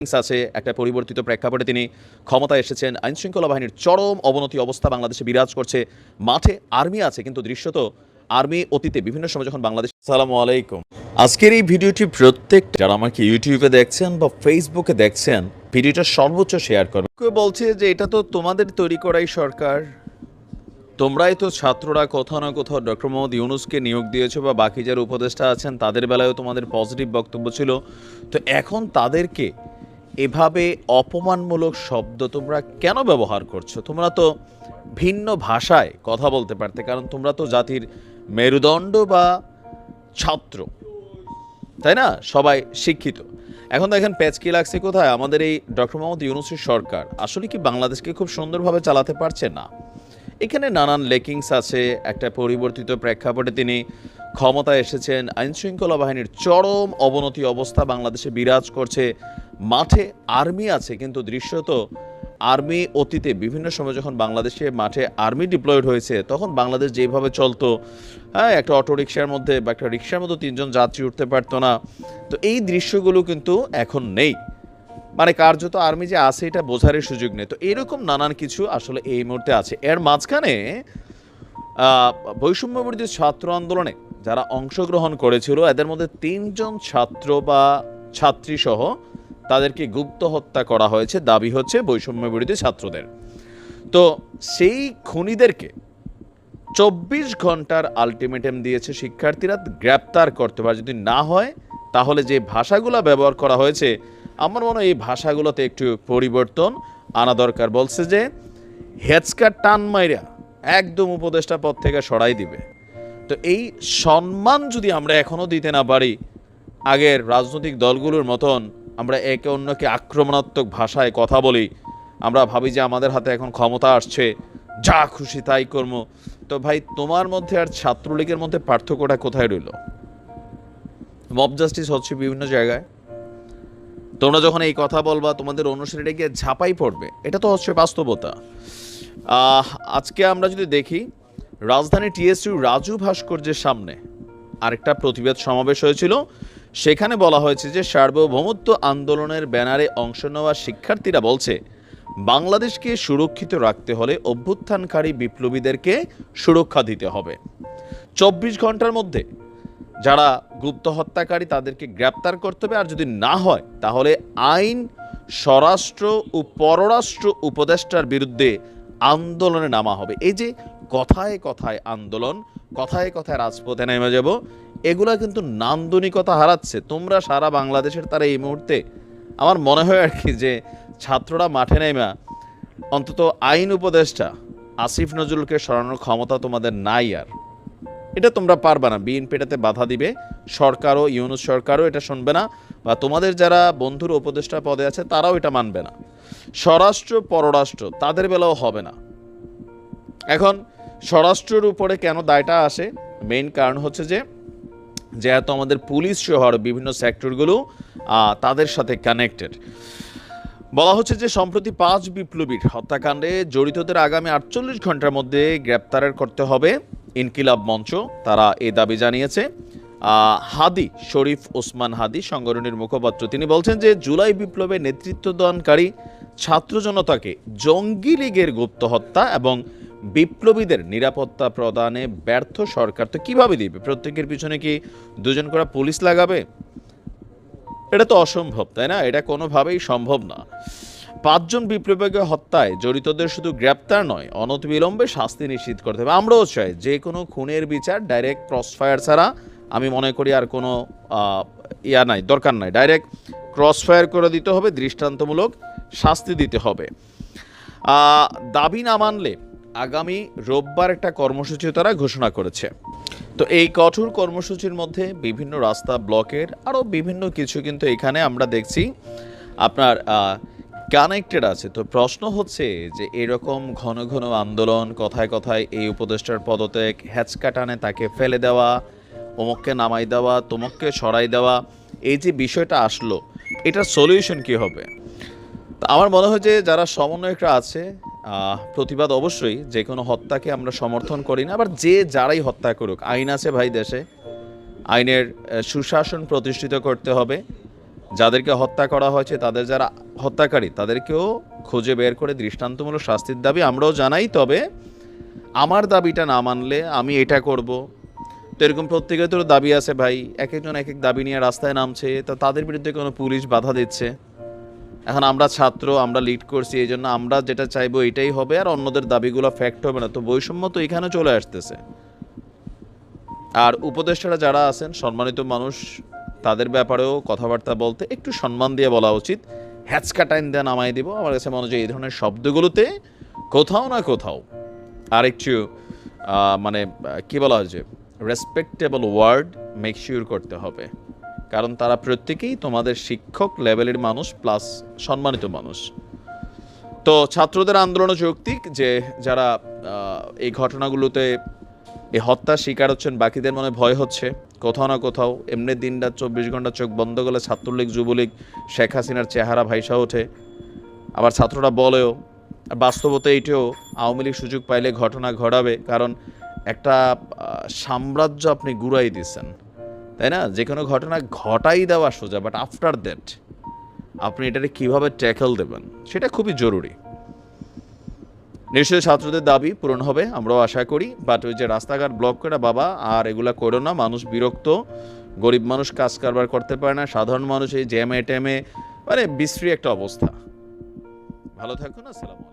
আছে একটা পরিবর্তিত প্রেক্ষাপটে তিনি ক্ষমতায় এসেছেন। আইনশৃঙ্খলা বাহিনীর চরম অবনতি অবস্থা বাংলাদেশে বিরাজ করছে। মাঠে আর্মি আছে, কিন্তু দৃশ্যত আর্মি অতীতে বিভিন্ন সময় যখন বাংলাদেশ। আসসালামু আলাইকুম। আজকের এই ভিডিওটি প্রত্যেক যারা আমাকে ইউটিউবে দেখছেন বা ফেসবুকে দেখছেন, ভিডিওটা সর্বোচ্চ শেয়ার করবেন। কেউ বলছে যে এটা তো তোমাদের তৈরি করাই সরকার, তোমরাই তো ছাত্ররা কোথাও না কোথাও ডক্টর মোহাম্মদ ইউনূসকে নিয়োগ দিয়েছো, বা বাকি যারা উপদেষ্টা আছেন তাদের বেলায়ও তোমাদের পজিটিভ বক্তব্য ছিল, তো এখন তাদেরকে এভাবে অপমানমূলক শব্দ তোমরা কেন ব্যবহার করছো? তোমরা তো ভিন্ন ভাষায় কথা বলতে পারতে, কারণ তোমরা তো জাতির মেরুদণ্ড বা ছাত্র, তাই না? সবাই শিক্ষিত। এখন দেখেন প্যাচকি লাগছে কোথায়? আমাদের এই ডক্টর মোহাম্মদ ইউনূসের সরকার আসলে কি বাংলাদেশকে খুব সুন্দরভাবে চালাতে পারছে না। এখানে নানান লেকিংস আছে। একটা পরিবর্তিত প্রেক্ষাপটে তিনি ক্ষমতায় এসেছেন। আইনশৃঙ্খলা বাহিনীর চরম অবনতি অবস্থা বাংলাদেশে বিরাজ করছে। মাঠে আর্মি আছে, কিন্তু দৃশ্যত আর্মি অতীতে বিভিন্ন সময় যখন বাংলাদেশে মাঠে আর্মি ডিপ্লয়েড হয়েছে, তখন বাংলাদেশ যেভাবে চলতো, হ্যাঁ, একটা অটো রিক্সার মধ্যে বা একটা রিক্সার মধ্যে 3 জন যাত্রী উঠতে পারতো না। তো এই দৃশ্যগুলো কিন্তু এখন নেই। মানে কার্যত আর্মি যে আছে এটা বোঝারই সুযোগ নেই। তো এরকম নানান কিছু আসলে এই মুহূর্তে আছে। এর মাঝখানে বৈষম্যবিরোধী ছাত্র আন্দোলনে যারা অংশগ্রহণ করেছিল, এদের মধ্যে 3 জন ছাত্র বা ছাত্রী সহ তাদেরকে গুপ্ত হত্যা করা হয়েছে, দাবি হচ্ছে বৈষম্যবিরোধী ছাত্রদের। তো সেই খুনিদেরকে 24 ঘন্টার আলটিমেটাম দিয়েছে শিক্ষার্থীরা, গ্রেপ্তার করতে পারে। যদি না হয় তাহলে যে ভাষাগুলো ব্যবহার করা হয়েছে, আমার মনে হয় এই ভাষাগুলোতে একটু পরিবর্তন আনা দরকার। বলছে যে হেঁচকা টান মাইরা একদম উপদেষ্টা পদ থেকে সরাই দিবে। তো এই সম্মান যদি আমরা এখনও দিতে না পারি, আগের রাজনৈতিক দলগুলোর মতন আমরা একে অন্যকে আক্রমণাত্মক ভাষায় কথা বলি, আমরা ভাবি যে আমাদের হাতে এখন ক্ষমতা আসছে, যা খুশি তাই কর্ম, তো ভাই তোমার মধ্যে আর ছাত্রলীগের মধ্যে পার্থক্যটা কোথায় রইল? মব জাস্টিস হচ্ছে বিভিন্ন জায়গায়, তোমরা যখন এই কথা বলবা তোমাদের অনুসারীরা গিয়ে ঝাঁপাই পড়বে, এটা তো হচ্ছে বাস্তবতা। আজকে আমরা যদি দেখি, রাজধানী টিএসইউ রাজু ভাস্কর্যের সামনে আরেকটা প্রতিবাদ সমাবেশ হয়েছিল। সেখানে বলা হয়েছে যে সার্বভৌমত্ব আন্দোলনের ব্যানারে অংশ নেওয়া শিক্ষার্থীরা বলছে বাংলাদেশকে সুরক্ষিত রাখতে হলে অভ্যুত্থানকারী বিপ্লবীদেরকে সুরক্ষা দিতে হবে। 24 ঘন্টার মধ্যে যারা গুপ্ত হত্যাকারী তাদেরকে গ্রেপ্তার করতে হবে, আর যদি না হয় তাহলে আইন, স্বরাষ্ট্র ও পররাষ্ট্র উপদেষ্টার বিরুদ্ধে আন্দোলনে নামা হবে। এই যে কথায় কথায় আন্দোলন, কথায় কথায় রাজপথে নেমে যাব, এগুলা কিন্তু নান্দনিকতা হারাচ্ছে। তোমরা সারা বাংলাদেশের তারা এই মুহূর্তে আমার মনে হয় আর কি যে ছাত্ররা মাঠে নেমা অন্তত আইন উপদেষ্টা আসিফ নজরুলকে সরানোর ক্ষমতা তোমাদের নাই, আর এটা তোমরা পারবে না। বিএনপি এটাতে বাধা দিবে, সরকারও, ইউনূস সরকারও এটা শুনবে না, বা তোমাদের যারা বন্ধুর উপদেষ্টা পদে আছে তারাও এটা মানবে না। স্বরাষ্ট্র, পররাষ্ট্র তাদের বেলাও হবে না। এখন স্বরাষ্ট্রের উপরে কেন দায়টা আসে? মেইন কারণ হচ্ছে যে যেহেতু আমাদের পুলিশ সহ বিভিন্ন সেক্টরগুলো তাদের সাথে কানেক্টেড। বলা হচ্ছে যে সম্প্রতি 5 বিপ্লবীর হত্যাকাণ্ডে জড়িতদের আগামী 48 ঘন্টার মধ্যে গ্রেপ্তার করতে হবে ইনকিলাব মঞ্চ, তারা এই দাবি জানিয়েছে। হাদি শরীফ ওসমান হাদি সংগঠনের মুখপাত্র, তিনি বলছেন যে জুলাই বিপ্লবে নেতৃত্বদানকারী ছাত্র জনতাকে জঙ্গি লীগের গুপ্ত হত্যা এবং বিপ্লবীদের নিরাপত্তা প্রদানে ব্যর্থ সরকার তো কিভাবে দিবে? প্রত্যেকের পিছনে কি 2 জন করে পুলিশ লাগাবে? এটা তো অসম্ভব, তাই না? এটা কোনোভাবেই সম্ভব না। 5 জন বিপ্লবীকে হত্যায় জড়িতদের শুধু গ্রেপ্তার নয়, অনতিবিলম্বে শাস্তি নিশ্চিত করতে হবে। আমরাও চাই যে কোনো খুনের বিচার ডাইরেক্ট ক্রসফায়ার ছাড়া, আমি মনে করি আর কোনো দরকার নাই, ডাইরেক্ট ক্রসফায়ার করে দিতে হবে, দৃষ্টান্তমূলক শাস্তি দিতে হবে। দাবি না মানলে আগামী রোববার একটা কর্মসূচি তারা ঘোষণা করেছে। তো এই কঠোর কর্মসূচির মধ্যে বিভিন্ন রাস্তা ব্লকের আরও বিভিন্ন কিছু কিন্তু এখানে আমরা দেখছি আপনার কানেক্টেড আছে। তো প্রশ্ন হচ্ছে যে এরকম ঘন ঘন আন্দোলন, কথায় কথায় এই উপদেষ্টার পদত্যাগ, হ্যাচকা টানে তাকে ফেলে দেওয়া, অমুককে নামাই দেওয়া, তমুককে সরাই দেওয়া, এই যে বিষয়টা আসলো, এটার সলিউশন কী হবে? আমার মনে হয় যে যারা সমন্বয়করা আছে, প্রতিবাদ অবশ্যই, যে কোনো হত্যাকে আমরা সমর্থন করি না। আবার যে যারাই হত্যা করুক, আইন আছে ভাই দেশে, আইনের সুশাসন প্রতিষ্ঠিত করতে হবে। যাদেরকে হত্যা করা হয়েছে, তাদের যারা হত্যাকারী, তাদেরকেও খুঁজে বের করে দৃষ্টান্তমূলক শাস্তির দাবি আমরাও জানাই। তবে আমার দাবিটা না মানলে আমি এটা করব, তো এরকম প্রত্যেকের তো দাবি আছে ভাই, এক একজন এক এক দাবি নিয়ে রাস্তায় নামছে, তো তাদের বিরুদ্ধে কোনো পুলিশ বাধা দিচ্ছে। এখন আমরা ছাত্র, আমরা লিড করছি, এই জন্য আমরা যেটা চাইবো এটাই হবে, আর অন্যদের দাবিগুলো ফ্যাক্ট হবে না। তো বৈষম্য তো এখানে চলে আসতেছে। আর উপদেষ্টারা যারা আছেন সম্মানিত মানুষ, তাদের ব্যাপারেও কথাবার্তা বলতে একটু সম্মান দিয়ে বলা উচিত। হ্যাচকা টাইম দিয়ে নামাই দিব। আমার কাছে মনে হয় এই ধরনের শব্দগুলোতে কোথাও না কোথাও আর একটু কি বলা হয়, যে রেসপেক্টেবল ওয়ার্ড মেক শিওর করতে হবে, কারণ তারা প্রত্যেকেই তোমাদের শিক্ষক লেভেলের মানুষ প্লাস সম্মানিত মানুষ। তো ছাত্রদের আন্দোলন যৌক্তিক, যে যারা এই ঘটনাগুলোতে এই হত্যার শিকার হচ্ছেন, বাকিদের মনে ভয় হচ্ছে কোথাও না কোথাও। এমনি দিনরাত 24 ঘন্টা চোখ বন্ধ করলে ছাত্রলীগ যুবলীগ শেখ হাসিনার চেহারা ভাইসা ওঠে। আবার ছাত্ররা বলেও, বাস্তবতা এইটাও, আওয়ামী লীগ সুযোগ পাইলে ঘটনা ঘটাবে, কারণ একটা সাম্রাজ্য আপনি গুড়াই দিচ্ছেন, তাই না? যে কোনো ঘটনা ঘটাই দেওয়া সোজা, বাট আফটার দ্যাট আপনি এটাকে কীভাবে ট্যাকল দেবেন সেটা খুবই জরুরি। নিশ্চয়ই ছাত্রদের দাবি পূরণ হবে, আমরাও আশা করি। বাট ওই যে রাস্তাঘাট ব্লক করে বাবা আর এগুলা করো না, মানুষ বিরক্ত, গরিব মানুষ কাজ কারবার করতে পারে না, সাধারণ মানুষ এই জ্যামে ট্যামে, বিশ্রী একটা অবস্থা। ভালো থাকুন, আসসালামু আলাইকুম।